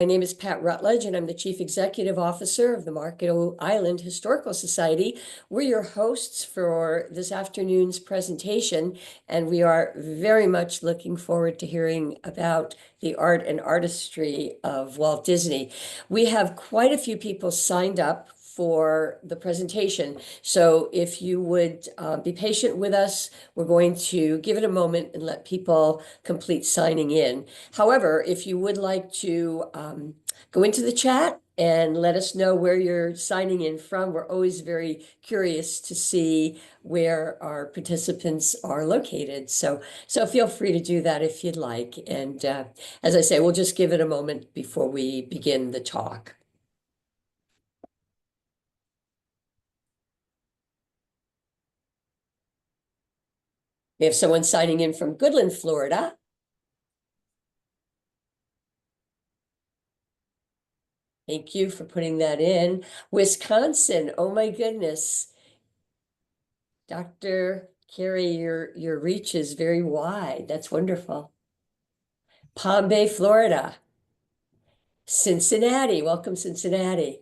My name is Pat Rutledge, and I'm the Chief Executive Officer of the Market Island Historical Society. We're your hosts for this afternoon's presentation, and we are very much looking forward to hearing about the art and artistry of Walt Disney. We have quite a few people signed up for the presentation. So if you would be patient with us, we're going to give it a moment and let people complete signing in. However, if you would like to go into the chat and let us know where you're signing in from, we're always very curious to see where our participants are located. So feel free to do that if you'd like. And as I say, we'll just give it a moment before we begin the talk. We have someone signing in from Goodland, Florida. Thank you for putting that in. Wisconsin, oh my goodness. Dr. Keri, your reach is very wide. That's wonderful. Palm Bay, Florida. Cincinnati, welcome Cincinnati.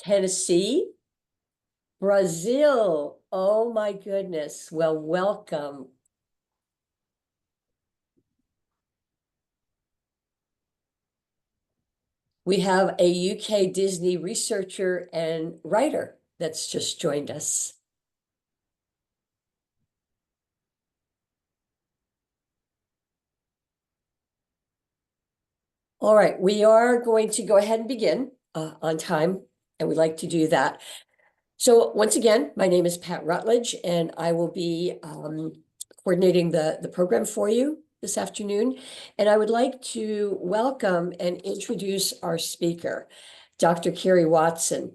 Tennessee. Brazil, oh my goodness. Well, welcome. We have a UK Disney researcher and writer that's just joined us. All right, we are going to go ahead and begin on time, and we'd like to do that. So once again, my name is Pat Rutledge, and I will be coordinating the program for you this afternoon. And I would like to welcome and introduce our speaker, Dr. Keri Watson.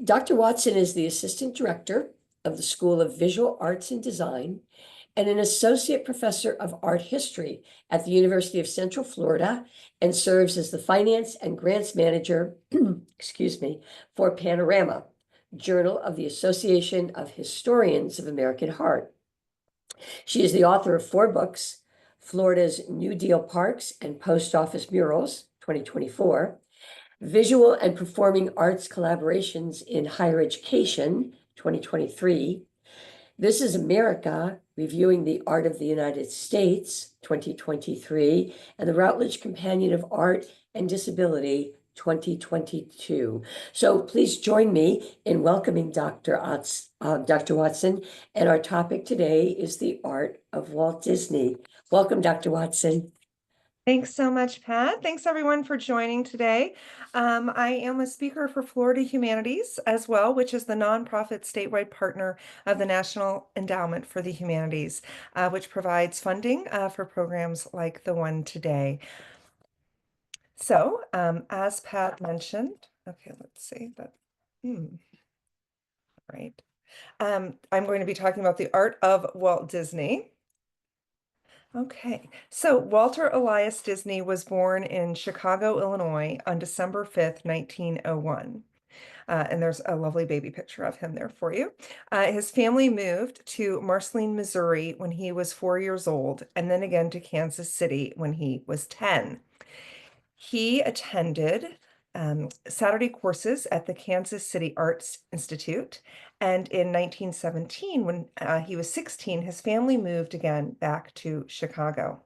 Dr. Watson is the Assistant Director of the School of Visual Arts and Design and an Associate Professor of Art History at the University of Central Florida, and serves as the Finance and Grants Manager, excuse me, for Panorama, Journal of the Association of Historians of American Art. She is the author of 4 books: Florida's New Deal Parks and Post Office Murals, 2024, Visual and Performing Arts Collaborations in Higher Education, 2023, This is America, Reviewing the Art of the United States, 2023, and the Routledge Companion of Art and Disability, 2022. So please join me in welcoming Dr. Watson. And our topic today is the art of Walt Disney. Welcome, Dr. Watson. Thanks so much, Pat. Thanks everyone for joining today. I am a speaker for Florida Humanities as well, which is the nonprofit statewide partner of the National Endowment for the Humanities, which provides funding for programs like the one today. So, as Pat mentioned, okay, let's see that. Right. I'm going to be talking about the art of Walt Disney. Okay, so Walter Elias Disney was born in Chicago, Illinois on December 5th, 1901. And there's a lovely baby picture of him there for you. His family moved to Marceline, Missouri when he was 4 years old, and then again to Kansas City when he was 10. He attended Saturday courses at the Kansas City Arts Institute. And in 1917, when he was 16, his family moved again back to Chicago.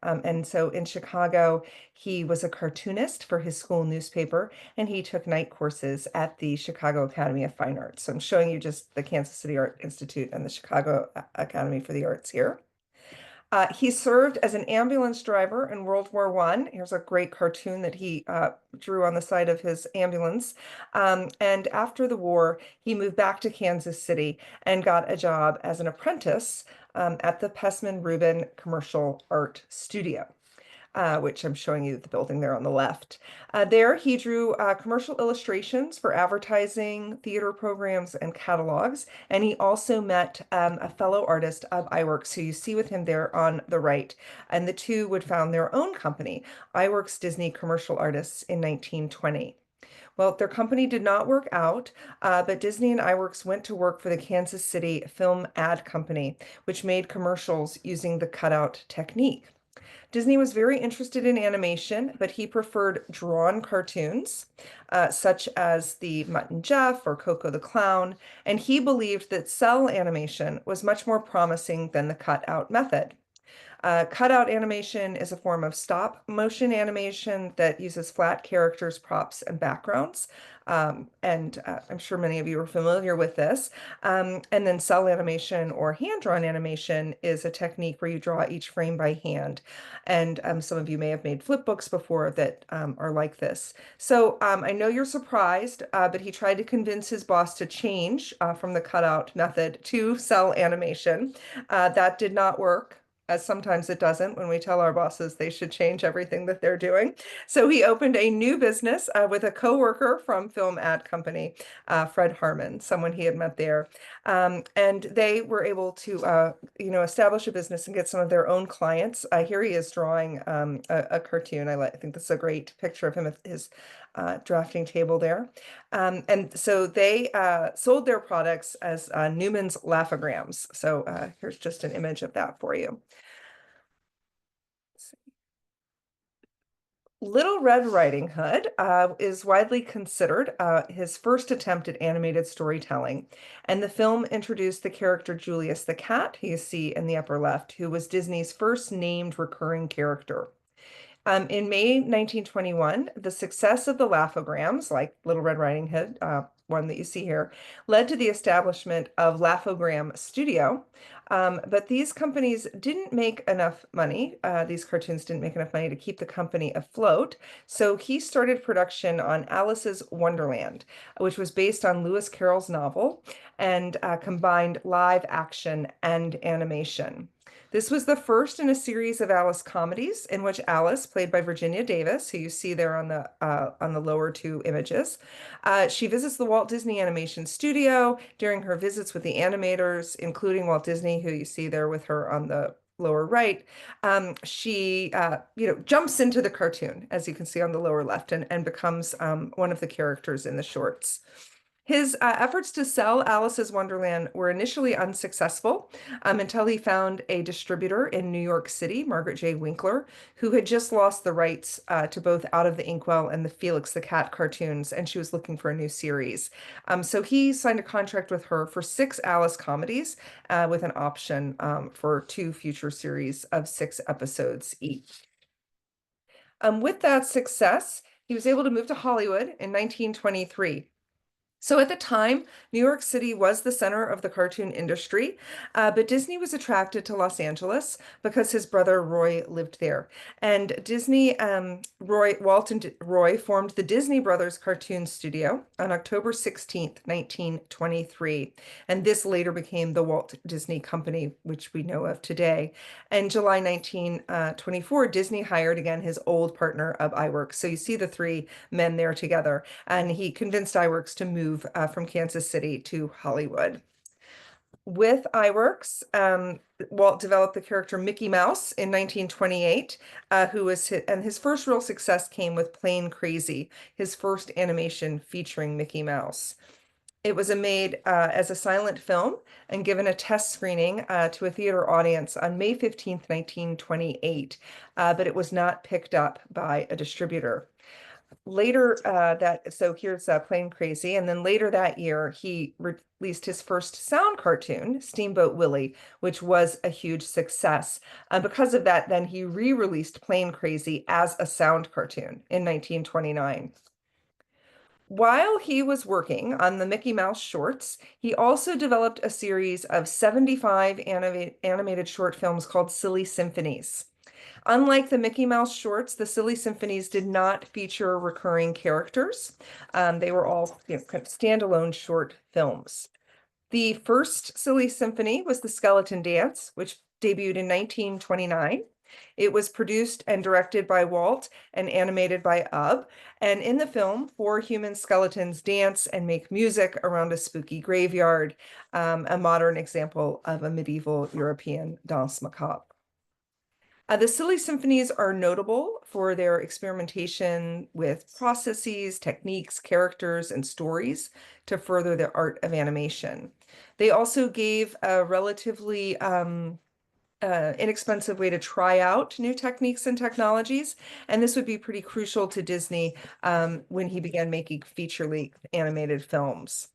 And so in Chicago, he was a cartoonist for his school newspaper, and he took night courses at the Chicago Academy of Fine Arts. So I'm showing you just the Kansas City Art Institute and the Chicago Academy for the Arts here. He served as an ambulance driver in World War I. Here's a great cartoon that he drew on the side of his ambulance. And after the war, he moved back to Kansas City and got a job as an apprentice at the Pessman Rubin Commercial Art Studio. Which I'm showing you the building there on the left. There he drew commercial illustrations for advertising, theater programs, and catalogs. And he also met a fellow artist of Iwerks, who you see with him there on the right. And the two would found their own company, Iwerks Disney Commercial Artists, in 1920. Well, their company did not work out, but Disney and iWorks went to work for the Kansas City Film Ad Company, which made commercials using the cutout technique. Disney was very interested in animation, but he preferred drawn cartoons, such as the Mutt and Jeff or Coco the Clown, and he believed that cell animation was much more promising than the cutout method. Cutout animation is a form of stop motion animation that uses flat characters, props, and backgrounds. I'm sure many of you are familiar with this. And then cell animation or hand-drawn animation is a technique where you draw each frame by hand. And some of you may have made flip books before that are like this. So I know you're surprised, but he tried to convince his boss to change from the cutout method to cell animation. That did not work, as sometimes it doesn't when we tell our bosses they should change everything that they're doing. So he opened a new business with a coworker from Film Ad Company, Fred Harmon, someone he had met there. And they were able to, establish a business and get some of their own clients. Here he is drawing a cartoon. I think this is a great picture of him at his drafting table there. And so they sold their products as Newman's Laugh-O-Grams. So here's just an image of that for you. Little Red Riding Hood is widely considered his first attempt at animated storytelling. And the film introduced the character Julius the Cat, who you see in the upper left, who was Disney's first named recurring character. In May 1921, the success of the Laugh-O-Grams, like Little Red Riding Hood, one that you see here, led to the establishment of Laugh-O-Gram Studio. But these companies didn't make enough money. These cartoons didn't make enough money to keep the company afloat. So he started production on Alice's Wonderland, which was based on Lewis Carroll's novel and combined live action and animation. This was the first in a series of Alice comedies in which Alice, played by Virginia Davis, who you see there on the lower two images, she visits the Walt Disney Animation Studio during her visits with the animators, including Walt Disney, who you see there with her on the lower right. She jumps into the cartoon, as you can see on the lower left, and becomes one of the characters in the shorts. His efforts to sell Alice's Wonderland were initially unsuccessful until he found a distributor in New York City, Margaret J. Winkler, who had just lost the rights to both Out of the Inkwell and the Felix the Cat cartoons, and she was looking for a new series. So he signed a contract with her for 6 Alice comedies with an option for 2 future series of 6 episodes each. With that success, he was able to move to Hollywood in 1923. So at the time, New York City was the center of the cartoon industry, but Disney was attracted to Los Angeles because his brother Roy lived there. And Walt and Roy formed the Disney Brothers Cartoon Studio on October 16th, 1923. And this later became the Walt Disney Company, which we know of today. In July 1924, Disney hired again his old partner of iWorks. So you see the 3 men there together, and he convinced iWorks to move from Kansas City to Hollywood. With iWorks, Walt developed the character Mickey Mouse in 1928, and his first real success came with Plain Crazy, his first animation featuring Mickey Mouse. It was made as a silent film and given a test screening to a theater audience on May 15th, 1928, but it was not picked up by a distributor. Later so here's Plain Crazy, and then later that year he released his first sound cartoon, Steamboat Willie, which was a huge success. Because of that, then he re-released Plain Crazy as a sound cartoon in 1929. While he was working on the Mickey Mouse shorts, he also developed a series of 75 animated short films called Silly Symphonies. Unlike the Mickey Mouse shorts, the Silly Symphonies did not feature recurring characters. They were all kind of standalone short films. The first Silly Symphony was The Skeleton Dance, which debuted in 1929. It was produced and directed by Walt and animated by Ub. And in the film, 4 human skeletons dance and make music around a spooky graveyard, a modern example of a medieval European danse macabre. The silly symphonies are notable for their experimentation with processes, techniques, characters, and stories to further the art of animation. They also gave a relatively inexpensive way to try out new techniques and technologies, and this would be pretty crucial to Disney when he began making feature-length animated films.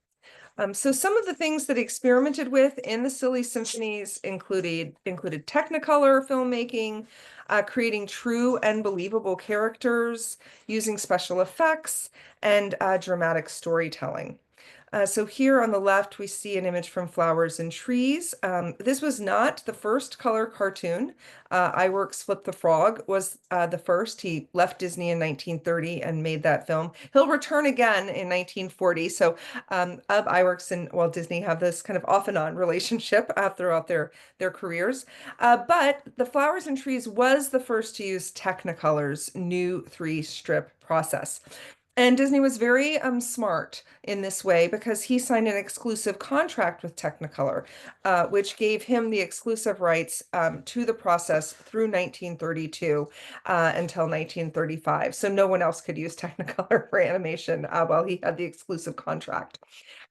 So some of the things that he experimented with in the Silly Symphonies included Technicolor filmmaking, creating true and believable characters, using special effects, and dramatic storytelling. So here on the left, we see an image from Flowers and Trees. This was not the first color cartoon. Iwerks Flip the Frog was the first. He left Disney in 1930 and made that film. He'll return again in 1940. So Iwerks and Walt Disney have this kind of off and on relationship throughout their careers. But the Flowers and Trees was the first to use Technicolor's new three-strip process. And Disney was very smart in this way because he signed an exclusive contract with Technicolor, which gave him the exclusive rights to the process through 1932 until 1935. So no one else could use Technicolor for animation while he had the exclusive contract.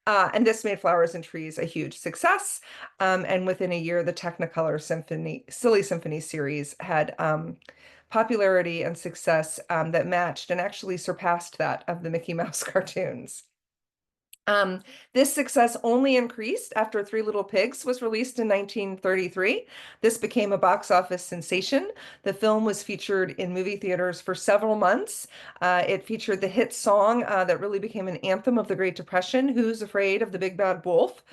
And this made Flowers and Trees a huge success. And within a year, the Technicolor Silly Symphony series had popularity and success that matched and actually surpassed that of the Mickey Mouse cartoons. This success only increased after Three Little Pigs was released in 1933. This became a box office sensation. The film was featured in movie theaters for several months. It featured the hit song that really became an anthem of the Great Depression, Who's Afraid of the Big Bad Wolf?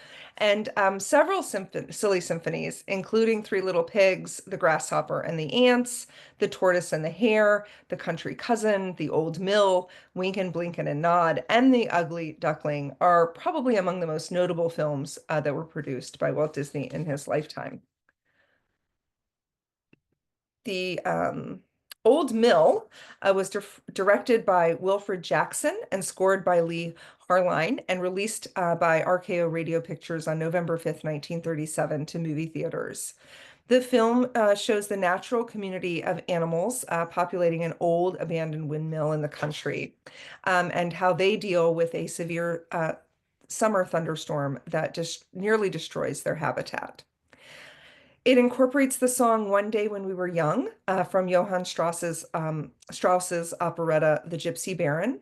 And several silly symphonies, including Three Little Pigs, The Grasshopper and the Ants, The Tortoise and the Hare, The Country Cousin, The Old Mill, Wink Blink and Nod, and The Ugly Duckling are probably among the most notable films that were produced by Walt Disney in his lifetime. The Old Mill was directed by Wilfred Jackson and scored by Lee Harline and released by RKO Radio Pictures on November 5th, 1937 to movie theaters. The film shows the natural community of animals populating an old abandoned windmill in the country and how they deal with a severe summer thunderstorm that just nearly destroys their habitat. It incorporates the song One Day When We Were Young from Johann Strauss's operetta The Gypsy Baron.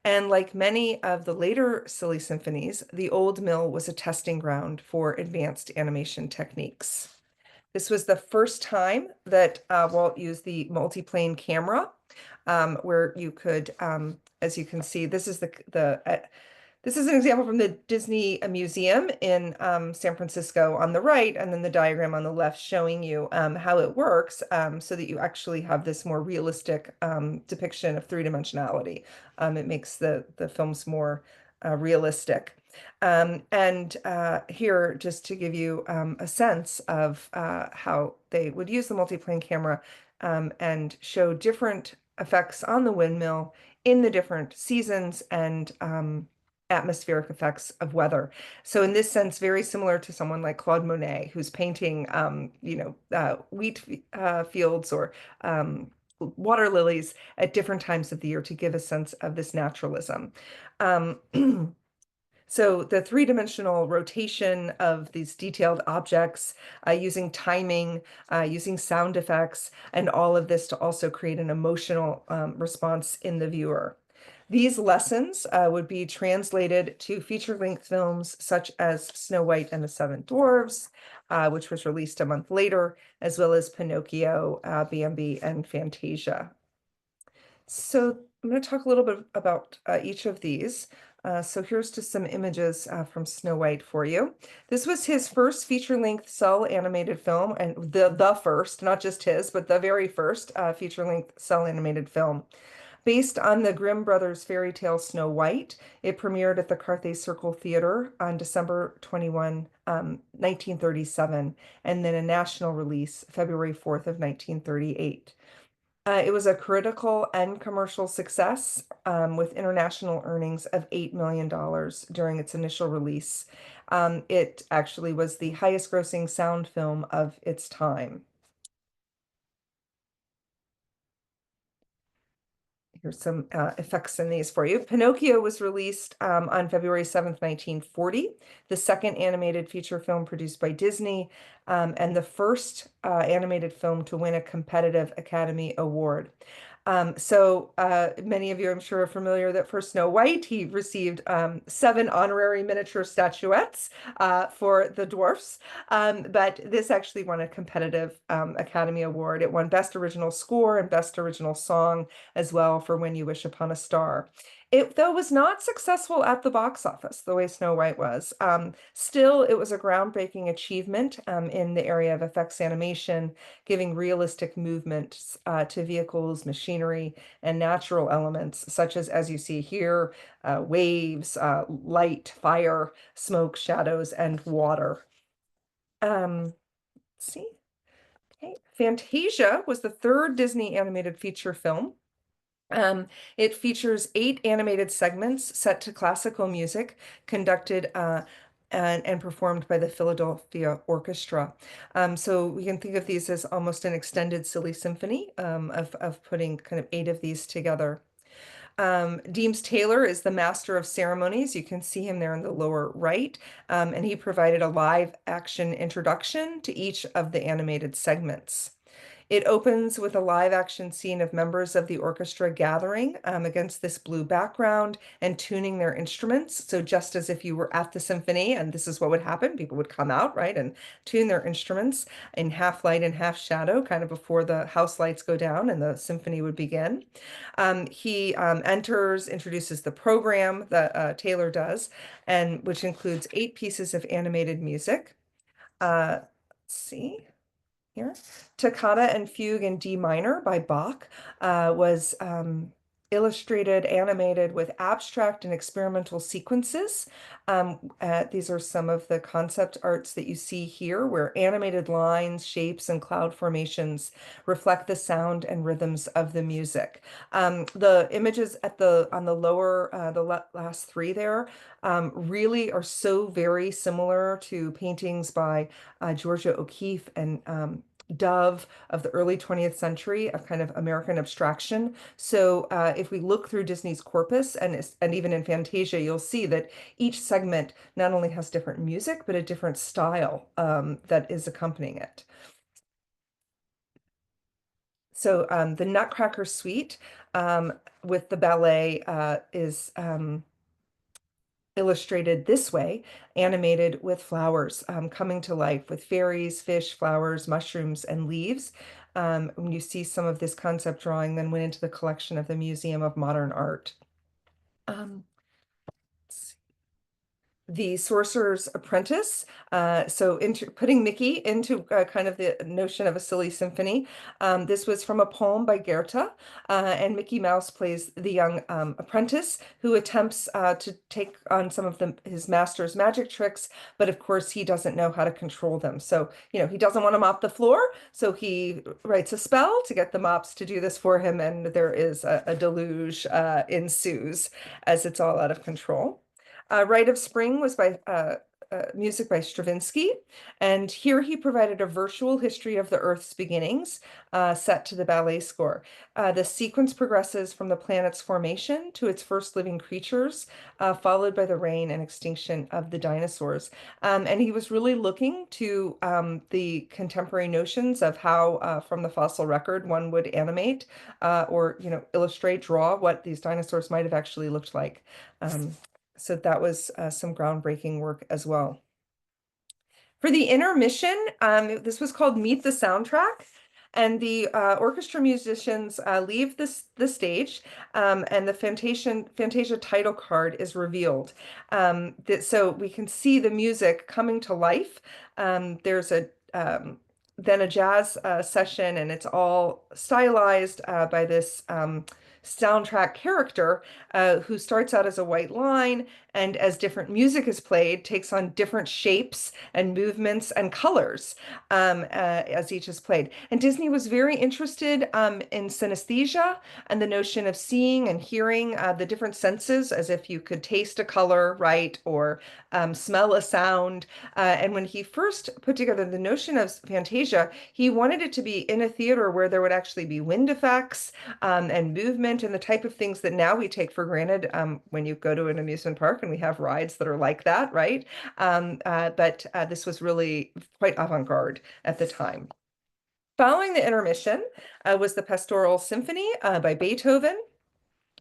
And like many of the later Silly Symphonies, the Old Mill was a testing ground for advanced animation techniques. This was the first time that Walt used the multiplane camera, where you could, as you can see, this is this is an example from the Disney Museum in San Francisco on the right, and then the diagram on the left showing you how it works so that you actually have this more realistic depiction of three-dimensionality. It makes the films more realistic. And here, just to give you a sense of how they would use the multiplane camera and show different effects on the windmill in the different seasons and atmospheric effects of weather. So in this sense, very similar to someone like Claude Monet, who's painting, wheat fields or water lilies at different times of the year to give a sense of this naturalism. So the three-dimensional rotation of these detailed objects, using timing, using sound effects, and all of this to also create an emotional response in the viewer. These lessons would be translated to feature-length films such as Snow White and the Seven Dwarfs, which was released a month later, as well as Pinocchio, Bambi, and Fantasia. So I'm going to talk a little bit about each of these. So here's just some images from Snow White for you. This was his first feature-length cel animated film, and the first, not just his, but the very first feature-length cel animated film. Based on the Grimm brothers' fairy tale Snow White, it premiered at the Carthay Circle Theater on December 21, 1937, and then a national release February 4th of 1938. It was a critical and commercial success with international earnings of $8 million during its initial release. It actually was the highest grossing sound film of its time. Here's some effects in these for you. Pinocchio was released on February 7th, 1940, the second animated feature film produced by Disney, and the first animated film to win a competitive Academy Award. Many of you, I'm sure, are familiar that for Snow White, he received 7 honorary miniature statuettes for the dwarfs. But this actually won a competitive Academy Award. It won Best Original Score and Best Original Song as well for When You Wish Upon a Star. It, though, was not successful at the box office the way Snow White was. Still, it was a groundbreaking achievement in the area of effects animation, giving realistic movements to vehicles, machinery, and natural elements, such as you see here, waves, light, fire, smoke, shadows, and water. Let's see. Okay. Fantasia was the third Disney animated feature film. It features 8 animated segments set to classical music, conducted and performed by the Philadelphia Orchestra. So we can think of these as almost an extended silly symphony of putting kind of 8 of these together. Deems Taylor is the master of ceremonies. You can see him there in the lower right, and he provided a live action introduction to each of the animated segments. It opens with a live action scene of members of the orchestra gathering against this blue background and tuning their instruments. So just as if you were at the symphony and this is what would happen, people would come out, right, and tune their instruments in half light and half shadow, kind of before the house lights go down and the symphony would begin. He enters, introduces the program that Taylor does, and which includes 8 pieces of animated music. Let's see here. Toccata and Fugue in D minor by Bach was illustrated, animated with abstract and experimental sequences. These are some of the concept arts that you see here, where animated lines, shapes, and cloud formations reflect the sound and rhythms of the music. The images on the lower, the last 3 there, really are so very similar to paintings by Georgia O'Keeffe and Dove of the early 20th century of kind of American abstraction. So if we look through Disney's corpus and even in Fantasia, you'll see that each segment not only has different music, but a different style that is accompanying it. So the Nutcracker Suite with the ballet is illustrated this way, animated with flowers coming to life with fairies, fish, flowers, mushrooms, and leaves. When you see some of this concept drawing, then went into the collection of the Museum of Modern Art. Let's see. The Sorcerer's Apprentice. So putting Mickey into kind of the notion of a silly symphony. This was from a poem by Goethe, and Mickey Mouse plays the young apprentice who attempts to take on some of his master's magic tricks, but of course he doesn't know how to control them. So, he doesn't want to mop the floor, so he writes a spell to get the mops to do this for him, and there is a deluge ensues as it's all out of control. Rite of Spring was by music by Stravinsky, and here he provided a virtual history of the Earth's beginnings set to the ballet score. The sequence progresses from the planet's formation to its first living creatures, followed by the reign and extinction of the dinosaurs. And he was really looking to the contemporary notions of how, from the fossil record, one would animate or illustrate, draw what these dinosaurs might have actually looked like. So that was some groundbreaking work as well. For the intermission, this was called Meet the Soundtrack. And the orchestra musicians leave the stage, and the Fantasia title card is revealed. So we can see the music coming to life. There's then a jazz session, and it's all stylized by this soundtrack character who starts out as a white line, and as different music is played, takes on different shapes and movements and colors as each is played. And Disney was very interested in synesthesia and the notion of seeing and hearing the different senses, as if you could taste a color, right, or smell a sound. And when he first put together the notion of Fantasia, he wanted it to be in a theater where there would actually be wind effects and movement equipment and the type of things that now we take for granted when you go to an amusement park and we have rides that are like that, right? But this was really quite avant-garde at the time. Following the intermission was the Pastoral Symphony by Beethoven.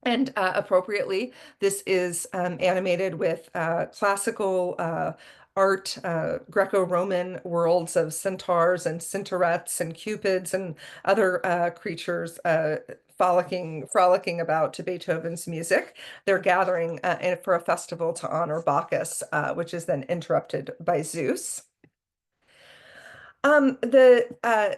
And appropriately, this is animated with classical art, Greco-Roman worlds of centaurs and centaurettes and cupids and other creatures frolicking about to Beethoven's music. They're gathering for a festival to honor Bacchus, which is then interrupted by Zeus. The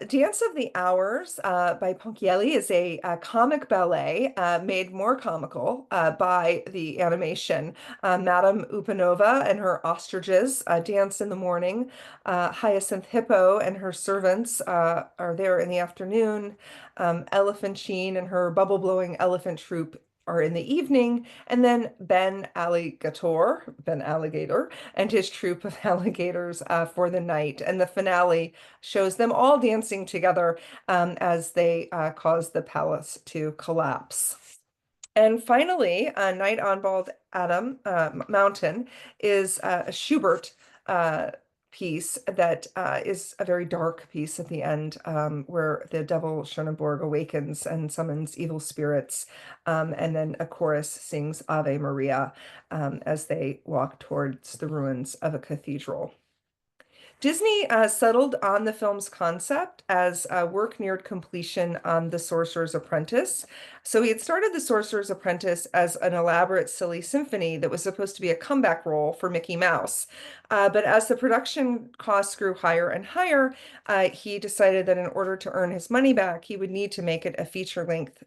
Dance of the Hours by Ponchielli is a comic ballet made more comical by the animation. Madame Upanova and her ostriches dance in the morning. Hyacinth Hippo and her servants are there in the afternoon. Elephantine and her bubble-blowing elephant troupe are in the evening, and then Ben Alligator, and his troop of alligators for the night. And the finale shows them all dancing together as they cause the palace to collapse. And finally, Night on Bald Mountain is a Schubert piece that is a very dark piece at the end, where the devil Schoenberg awakens and summons evil spirits, and then a chorus sings Ave Maria as they walk towards the ruins of a cathedral. Disney settled on the film's concept as work neared completion on The Sorcerer's Apprentice. So he had started The Sorcerer's Apprentice as an elaborate, silly symphony that was supposed to be a comeback role for Mickey Mouse. But as the production costs grew higher and higher, he decided that in order to earn his money back, he would need to make it a feature-length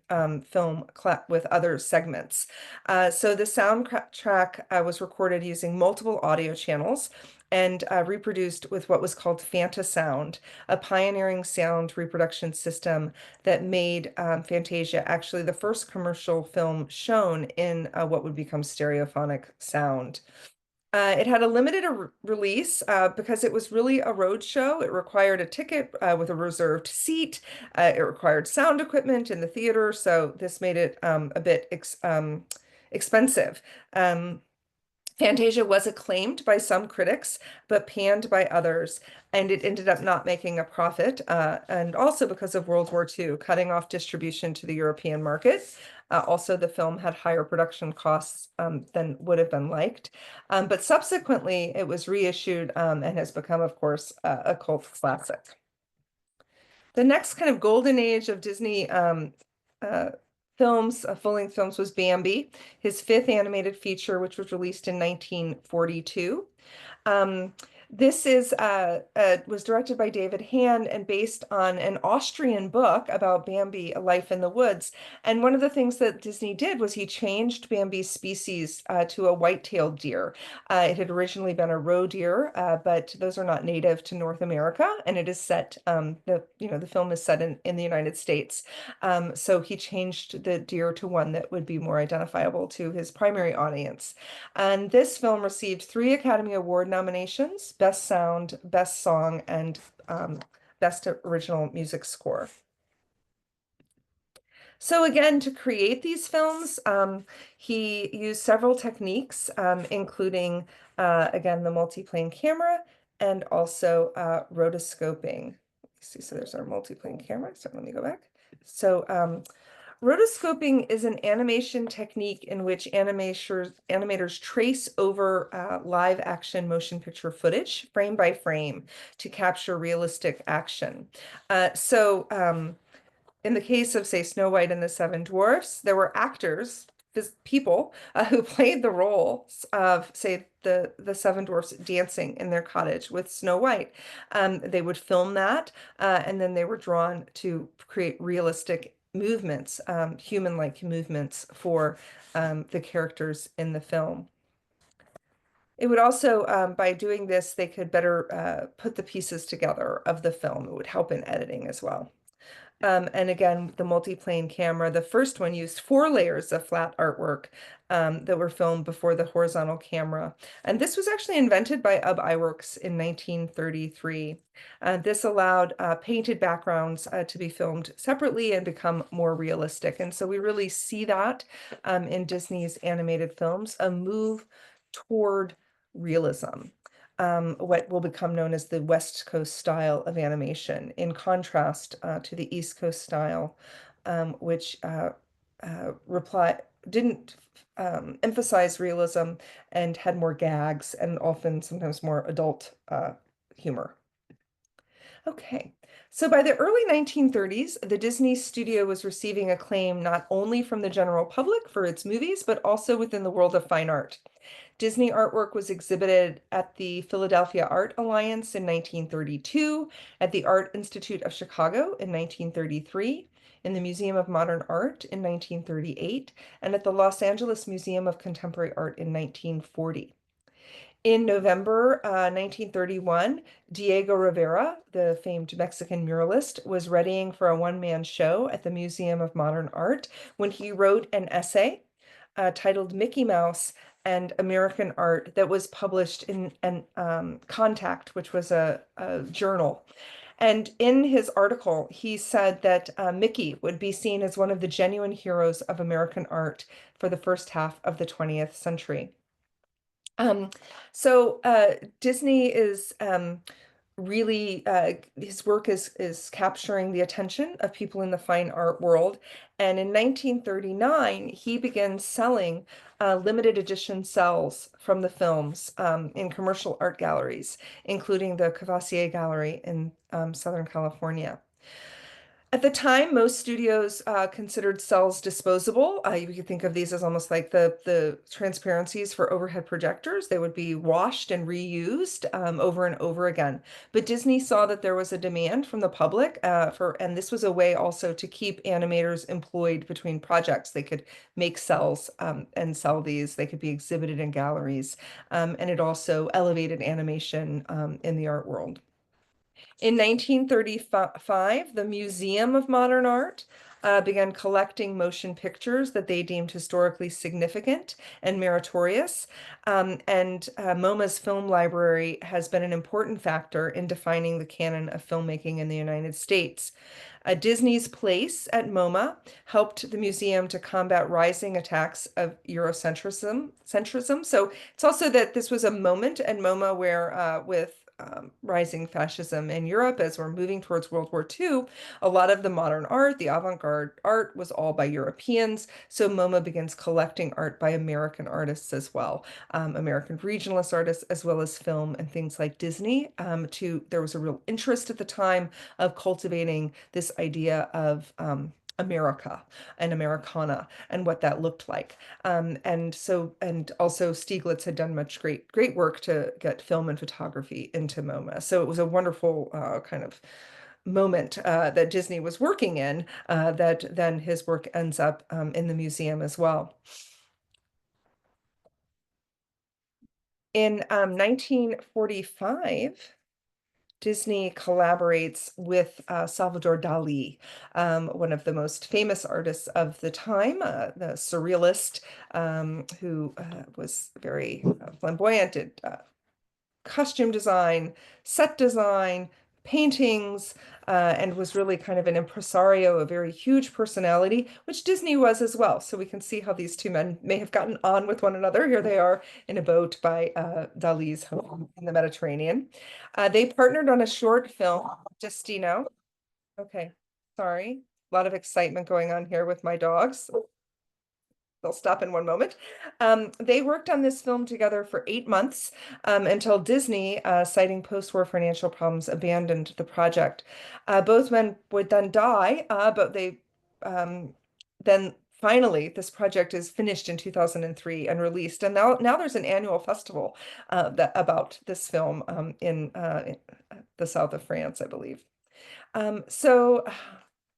film with other segments. So the soundtrack was recorded using multiple audio channels and reproduced with what was called Fantasound, a pioneering sound reproduction system that made Fantasia actually the first commercial film shown in what would become stereophonic sound. It had a limited release because it was really a road show. It required a ticket with a reserved seat. It required sound equipment in the theater, so this made it a bit expensive. Fantasia was acclaimed by some critics, but panned by others, and it ended up not making a profit, and also because of World War II, cutting off distribution to the European market. Also, the film had higher production costs than would have been liked. But subsequently, it was reissued and has become, of course, a cult classic. The next kind of golden age of Disney full-length films was Bambi, his fifth animated feature, which was released in 1942. This was directed by David Hand and based on an Austrian book about Bambi, A Life in the Woods. And one of the things that Disney did was he changed Bambi's species to a white-tailed deer. It had originally been a roe deer, but those are not native to North America, and it is set, the film is set in the United States. So he changed the deer to one that would be more identifiable to his primary audience. And this film received 3 Academy Award nominations: Best Sound, Best Song, and Best Original Music Score. So again, to create these films, he used several techniques, including, again, the multiplane camera and also rotoscoping. See, so there's our multiplane camera. So let me go back. So rotoscoping is an animation technique in which animators trace over live action motion picture footage, frame by frame, to capture realistic action. In the case of, say, Snow White and the Seven Dwarfs, there were actors, people who played the roles of, say, the Seven Dwarfs dancing in their cottage with Snow White. They would film that, and then they were drawn to create realistic movements, human-like movements for the characters in the film. It would also, by doing this, they could better put the pieces together of the film. It would help in editing as well. And again, the multiplane camera, the first one used 4 layers of flat artwork that were filmed before the horizontal camera. And this was actually invented by Ub Iwerks in 1933. This allowed painted backgrounds to be filmed separately and become more realistic. And so we really see that in Disney's animated films, a move toward realism. What will become known as the West Coast style of animation, in contrast to the East Coast style, which didn't emphasize realism and had more gags and often sometimes more adult humor. Okay, so by the early 1930s, the Disney studio was receiving acclaim not only from the general public for its movies, but also within the world of fine art. Disney artwork was exhibited at the Philadelphia Art Alliance in 1932, at the Art Institute of Chicago in 1933, in the Museum of Modern Art in 1938, and at the Los Angeles Museum of Contemporary Art in 1940. In November 1931, Diego Rivera, the famed Mexican muralist, was readying for a one-man show at the Museum of Modern Art when he wrote an essay titled Mickey Mouse and American Art that was published in Contact, which was a journal. And in his article, he said that Mickey would be seen as one of the genuine heroes of American art for the first half of the 20th century. Um, Disney is really his work is capturing the attention of people in the fine art world. And in 1939, he began selling limited edition cells from the films in commercial art galleries, including the Cavassier Gallery in Southern California. At the time, most studios considered cells disposable. You could think of these as almost like the transparencies for overhead projectors. They would be washed and reused over and over again. But Disney saw that there was a demand from the public and this was a way also to keep animators employed between projects. They could make cells and sell these. They could be exhibited in galleries. And it also elevated animation in the art world. In 1935, the Museum of Modern Art began collecting motion pictures that they deemed historically significant and meritorious. MoMA's film library has been an important factor in defining the canon of filmmaking in the United States. Disney's place at MoMA helped the museum to combat rising attacks of Eurocentrism. So it's also that this was a moment at MoMA where, with rising fascism in Europe as we're moving towards World War II, a lot of the modern art, the avant-garde art, was all by Europeans. So MoMA begins collecting art by American artists as well, American regionalist artists, as well as film and things like Disney. There was a real interest at the time of cultivating this idea of America and Americana and what that looked like. And also Stieglitz had done much great work to get film and photography into MoMA. So it was a wonderful kind of moment that Disney was working in that then his work ends up in the museum as well. In 1945, Disney collaborates with Salvador Dali, one of the most famous artists of the time, the surrealist, who was very flamboyant, did costume design, set design, paintings, and was really kind of an impresario, a very huge personality, which Disney was as well. So we can see how these two men may have gotten on with one another. Here they are in a boat by Dali's home in the Mediterranean. They partnered on a short film, Destino. Okay, sorry. A lot of excitement going on here with my dogs. They'll stop in one moment. They worked on this film together for 8 months until Disney, citing post-war financial problems, abandoned the project. Both men would then die, but they then finally this project is finished in 2003 and released. And now there's an annual festival about this film in the south of France, I believe. So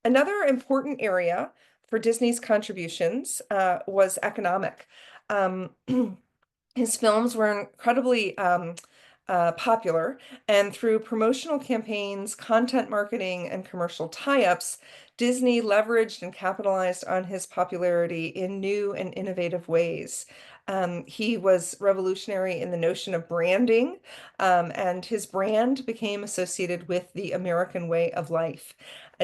another important area for Disney's contributions was economic. His films were incredibly popular, and through promotional campaigns, content marketing, and commercial tie-ups, Disney leveraged and capitalized on his popularity in new and innovative ways. He was revolutionary in the notion of branding, and his brand became associated with the American way of life.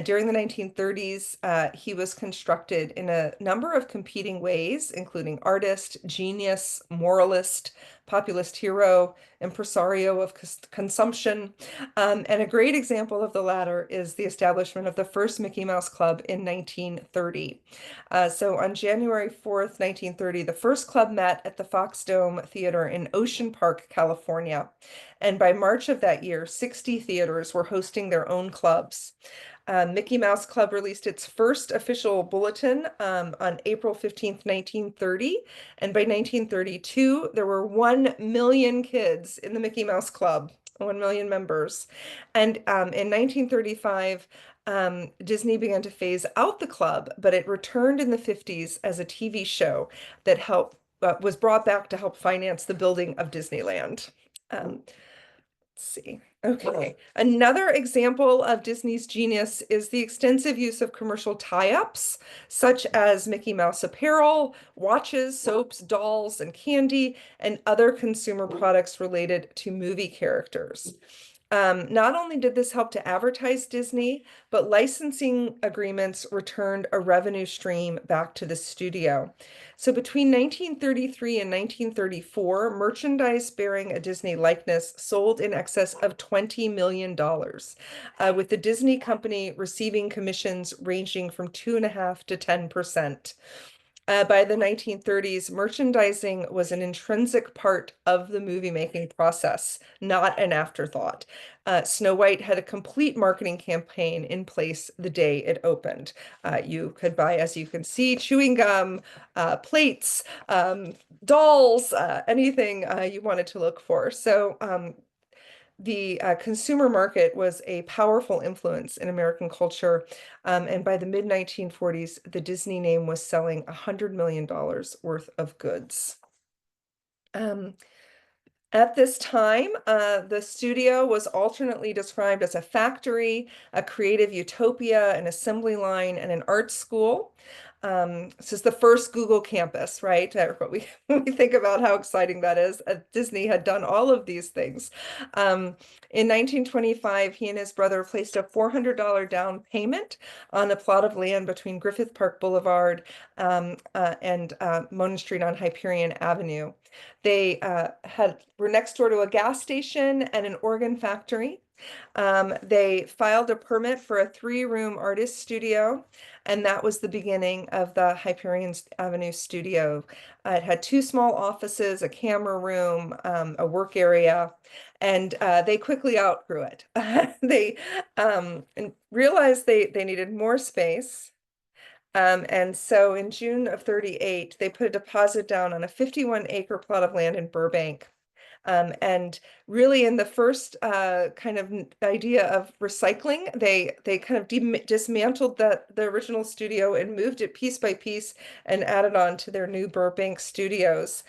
During the 1930s, he was constructed in a number of competing ways, including artist, genius, moralist, populist hero, impresario of consumption. And a great example of the latter is the establishment of the first Mickey Mouse Club in 1930. So on January 4th, 1930, the first club met at the Fox Dome Theater in Ocean Park, California. And by March of that year, 60 theaters were hosting their own clubs. Mickey Mouse Club released its first official bulletin on April 15th, 1930. And by 1932, there were 1 million kids in the Mickey Mouse Club, 1 million members. And in 1935, Disney began to phase out the club, but it returned in the 50s as a TV show that was brought back to help finance the building of Disneyland. Let's see. Okay. Another example of Disney's genius is the extensive use of commercial tie-ups, such as Mickey Mouse apparel, watches, soaps, dolls, and candy, and other consumer products related to movie characters. Not only did this help to advertise Disney, but licensing agreements returned a revenue stream back to the studio. So between 1933 and 1934, merchandise bearing a Disney likeness sold in excess of $20 million, with the Disney company receiving commissions ranging from 2.5% to 10%. By the 1930s, merchandising was an intrinsic part of the movie making process, not an afterthought. Snow White had a complete marketing campaign in place the day it opened. You could buy, as you can see, chewing gum, plates, dolls, anything you wanted to look for. So the consumer market was a powerful influence in American culture. And by the mid 1940s, the Disney name was selling $100 million worth of goods. At this time, the studio was alternately described as a factory, a creative utopia, an assembly line, and an art school. This is the first Google campus, right? What we think about how exciting that is. Disney had done all of these things. In 1925, he and his brother placed a $400 down payment on a plot of land between Griffith Park Boulevard and Monon Street on Hyperion Avenue. They were next door to a gas station and an organ factory. They filed a permit for a 3-room artist studio, and that was the beginning of the Hyperion Avenue studio. It had 2 small offices, a camera room, a work area, and they quickly outgrew it. They realized they needed more space. And so in June of 38, they put a deposit down on a 51-acre plot of land in Burbank. And really in the first kind of idea of recycling, they kind of dismantled the original studio and moved it piece by piece and added on to their new Burbank studios.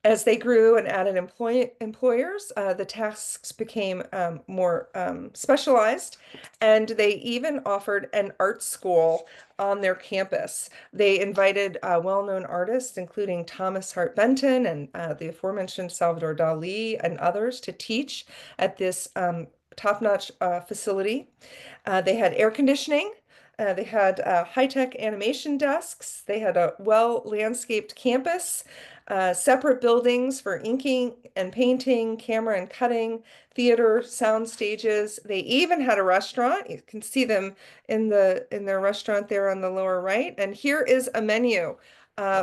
As they grew and added employers, the tasks became more specialized, and they even offered an art school on their campus. They invited well-known artists, including Thomas Hart Benton and the aforementioned Salvador Dali and others, to teach at this top-notch facility. They had air conditioning. They had high-tech animation desks. They had a well-landscaped campus, separate buildings for inking and painting, camera and cutting, theater, sound stages. They even had a restaurant. You can see them in their restaurant there on the lower right. And here is a menu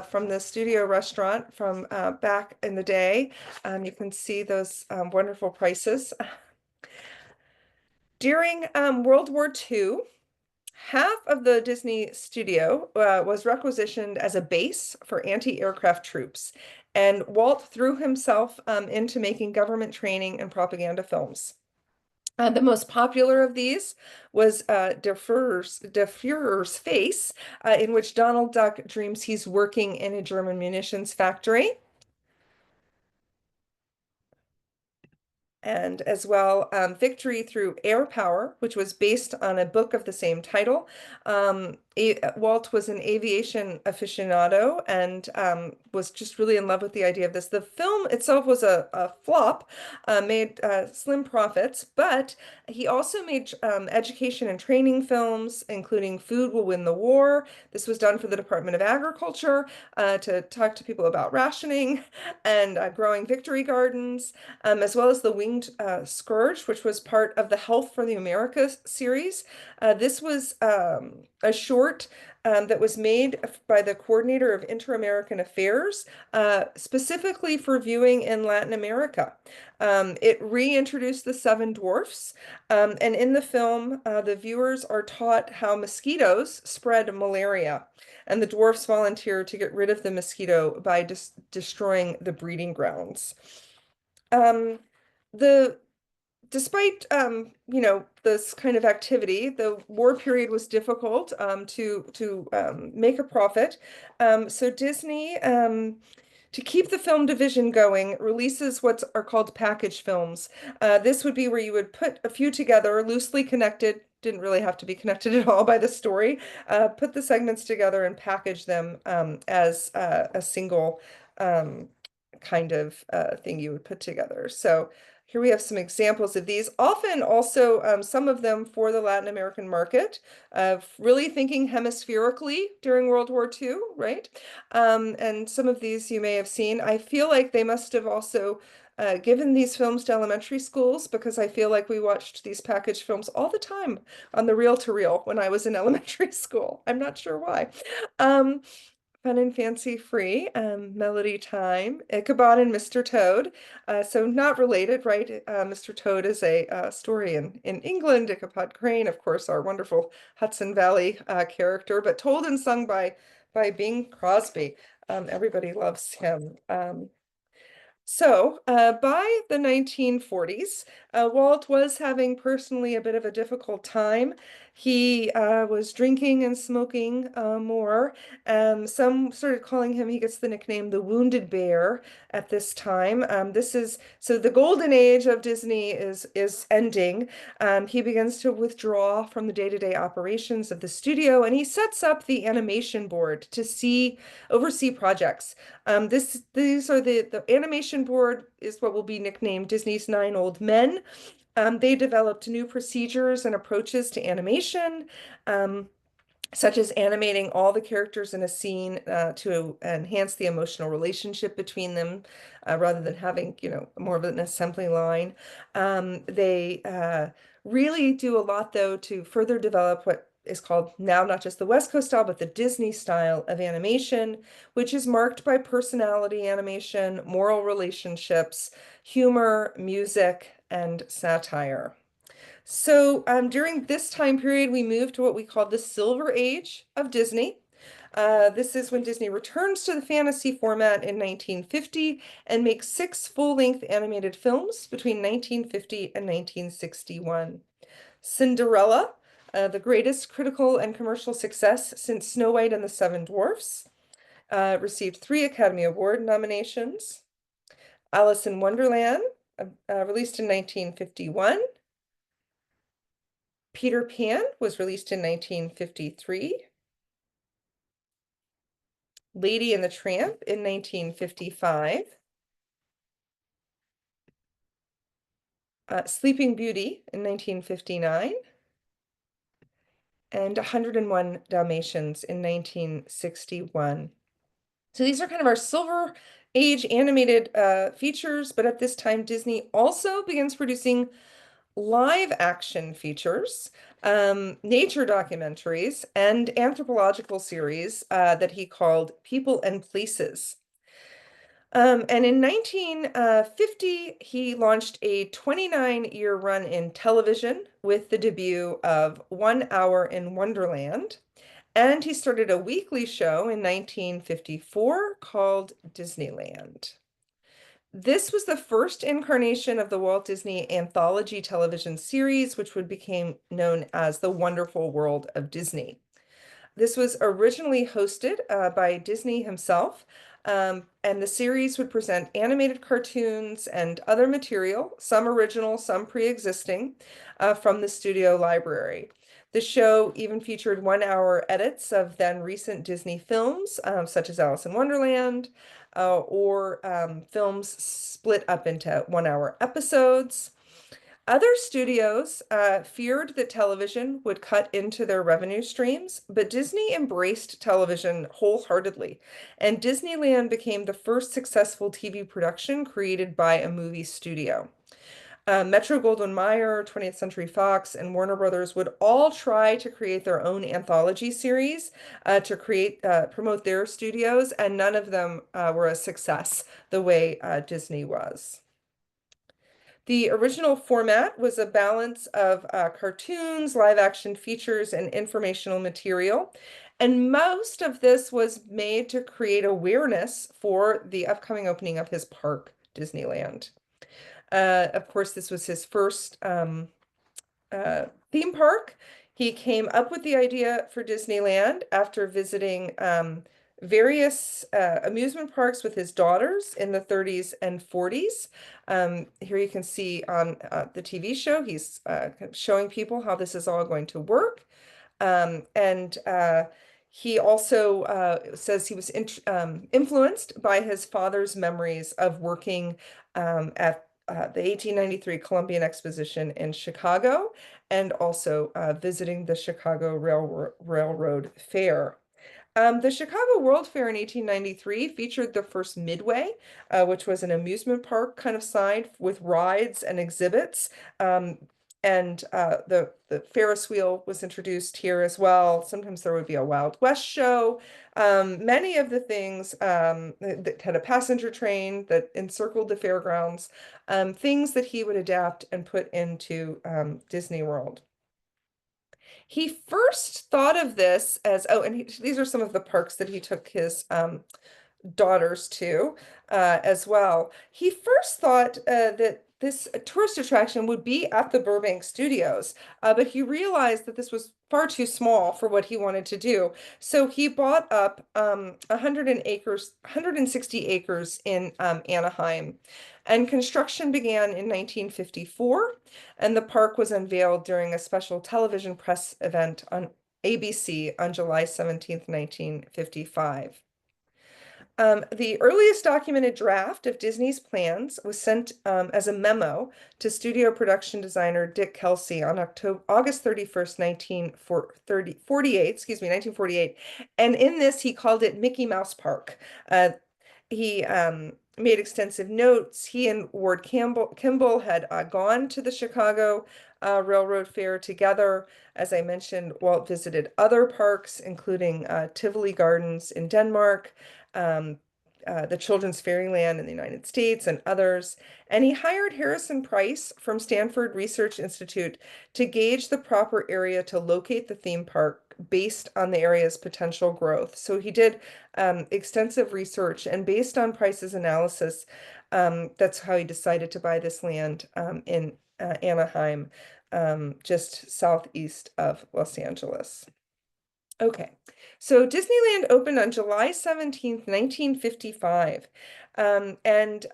from the studio restaurant from back in the day. You can see those wonderful prices. During World War II, half of the Disney studio was requisitioned as a base for anti-aircraft troops, and Walt threw himself into making government training and propaganda films. The most popular of these was Der Führer's Face, in which Donald Duck dreams he's working in a German munitions factory. and as well Victory Through Air Power, which was based on a book of the same title. Walt was an aviation aficionado and was just really in love with the idea of this. The film itself was a flop, made slim profits, but he also made education and training films, including Food Will Win the War. This was done for the Department of Agriculture to talk to people about rationing and growing victory gardens, as well as the Winged Scourge, which was part of the Health for the Americas series. This was a short that was made by the coordinator of Inter-American Affairs, specifically for viewing in Latin America. It reintroduced the seven dwarfs, and in the film, the viewers are taught how mosquitoes spread malaria, and the dwarfs volunteer to get rid of the mosquito by destroying the breeding grounds. The Despite this kind of activity, the war period was difficult to make a profit. So Disney, to keep the film division going, releases what are called package films. This would be where you would put a few together, loosely connected, didn't really have to be connected at all by the story, put the segments together and package them as a single kind of thing you would put together. So here we have some examples of these, often also some of them for the Latin American market, really thinking hemispherically during World War II, right? And some of these you may have seen. I feel like they must have also given these films to elementary schools, because I feel like we watched these package films all the time on the reel-to-reel when I was in elementary school. I'm not sure why. Fun and Fancy Free, Melody Time, Ichabod and Mr. Toad. So not related, right? Mr. Toad is a story in England. Ichabod Crane, of course, our wonderful Hudson Valley character, but told and sung by Bing Crosby. Everybody loves him. So by the 1940s, Walt was having personally a bit of a difficult time. He was drinking and smoking more. Some started calling him, he gets the nickname the Wounded Bear at this time. So the golden age of Disney is ending. He begins to withdraw from the day-to-day operations of the studio, and he sets up the animation board to oversee projects. These are the animation board is what will be nicknamed Disney's Nine Old Men. They developed new procedures and approaches to animation, such as animating all the characters in a scene to enhance the emotional relationship between them, rather than having, more of an assembly line. They really do a lot, though, to further develop what is called now not just the West Coast style, but the Disney style of animation, which is marked by personality animation, moral relationships, humor, music, and satire. So during this time period, we move to what we call the Silver Age of Disney. This is when Disney returns to the fantasy format in 1950 and makes 6 full-length animated films between 1950 and 1961. Cinderella, the greatest critical and commercial success since Snow White and the Seven Dwarfs, received 3 Academy Award nominations. Alice in Wonderland, released in 1951. Peter Pan was released in 1953. Lady and the Tramp in 1955. Sleeping Beauty in 1959. And 101 Dalmatians in 1961. So these are kind of our Silver Age animated features, but at this time, Disney also begins producing live action features, nature documentaries, and anthropological series that he called People and Places. And in 1950, he launched a 29-year run in television with the debut of 1 Hour in Wonderland. And he started a weekly show in 1954 called Disneyland. This was the first incarnation of the Walt Disney anthology television series, which would become known as The Wonderful World of Disney. This was originally hosted by Disney himself, And the series would present animated cartoons and other material, some original, some pre-existing, from the studio library. The show even featured 1 hour edits of then recent Disney films, such as Alice in Wonderland, or films split up into 1 hour episodes. Other studios feared that television would cut into their revenue streams, but Disney embraced television wholeheartedly, and Disneyland became the first successful TV production created by a movie studio. Metro-Goldwyn-Mayer, 20th Century Fox, and Warner Brothers would all try to create their own anthology series to promote their studios, and none of them were a success the way Disney was. The original format was a balance of cartoons, live action features, and informational material. And most of this was made to create awareness for the upcoming opening of his park, Disneyland. Of course, this was his first theme park. He came up with the idea for Disneyland after visiting various amusement parks with his daughters in the 30s and 40s. Here you can see on the TV show, he's showing people how this is all going to work. And he also says he was influenced by his father's memories of working at the 1893 Columbian Exposition in Chicago, and also visiting the Chicago Railroad Fair. The Chicago World Fair in 1893 featured the first Midway, which was an amusement park kind of side with rides and exhibits. And the Ferris wheel was introduced here as well. Sometimes there would be a Wild West show. Many of the things that had a passenger train that encircled the fairgrounds, things that he would adapt and put into Disney World. He first thought of this as, oh, and these are some of the parks that he took his daughters to as well. He first thought that this tourist attraction would be at the Burbank Studios, but he realized that this was far too small for what he wanted to do. So he bought up 160 acres in Anaheim. And construction began in 1954, and the park was unveiled during a special television press event on ABC on July 17th, 1955. The earliest documented draft of Disney's plans was sent as a memo to studio production designer Dick Kelsey on August 31st, 1948, and in this he called it Mickey Mouse Park. He made extensive notes. He and Ward Kimball had gone to the Chicago Railroad Fair together. As I mentioned, Walt visited other parks, including Tivoli Gardens in Denmark, the Children's Fairyland in the United States, and others. And he hired Harrison Price from Stanford Research Institute to gauge the proper area to locate the theme park based on the area's potential growth. So he did extensive research, and based on Price's analysis, that's how he decided to buy this land in Anaheim, just southeast of Los Angeles. Okay, so Disneyland opened on July 17th, 1955. And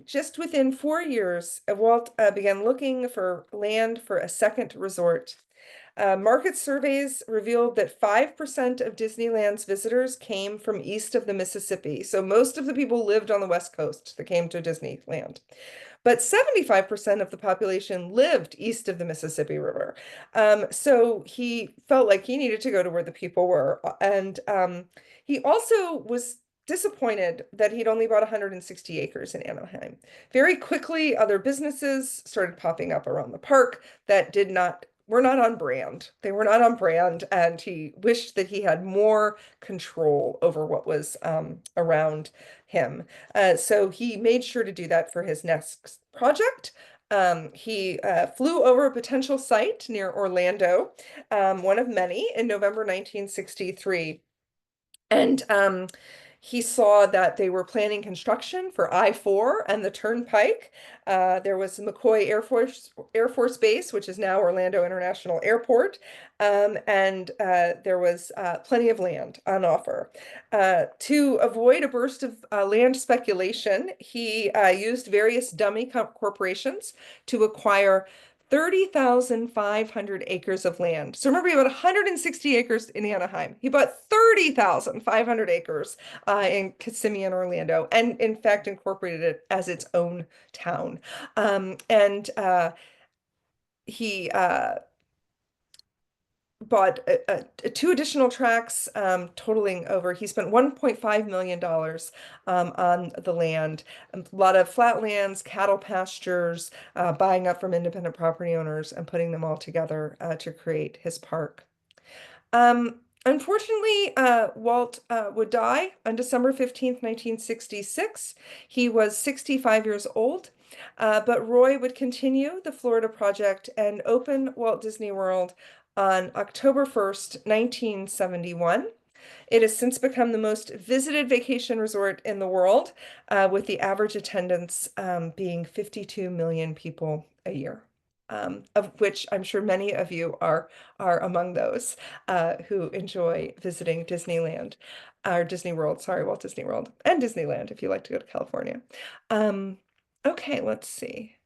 just within 4 years, Walt began looking for land for a second resort. Market surveys revealed that 5% of Disneyland's visitors came from east of the Mississippi. So most of the people lived on the West Coast that came to Disneyland. But 75% of the population lived east of the Mississippi River. So he felt like he needed to go to where the people were. And he also was disappointed that he'd only bought 160 acres in Anaheim. Very quickly, other businesses started popping up around the park that were not on brand. They were not on brand, and he wished that he had more control over what was around him. So he made sure to do that for his next project. He flew over a potential site near Orlando, one of many, in November 1963. And He saw that they were planning construction for I-4 and the Turnpike. There was McCoy Air Force Base, which is now Orlando International Airport, and there was plenty of land on offer. To avoid a burst of land speculation, he used various dummy corporations to acquire 30,500 acres of land. So remember, he bought 160 acres in Anaheim. He bought 30,500 acres in Kissimmee and Orlando, and in fact incorporated it as its own town. And he bought two additional tracts, totaling over, he spent $1.5 million on the land. A lot of flat lands, cattle pastures, buying up from independent property owners and putting them all together to create his park. Unfortunately, Walt would die on December 15th, 1966. He was 65 years old, but Roy would continue the Florida project and open Walt Disney World on October 1st, 1971. It has since become the most visited vacation resort in the world, with the average attendance being 52 million people a year. Of which I'm sure many of you are among those who enjoy visiting Disneyland, or Disney World, sorry, Walt Disney World, and Disneyland if you like to go to California. Okay, let's see.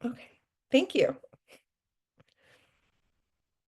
Okay, thank you.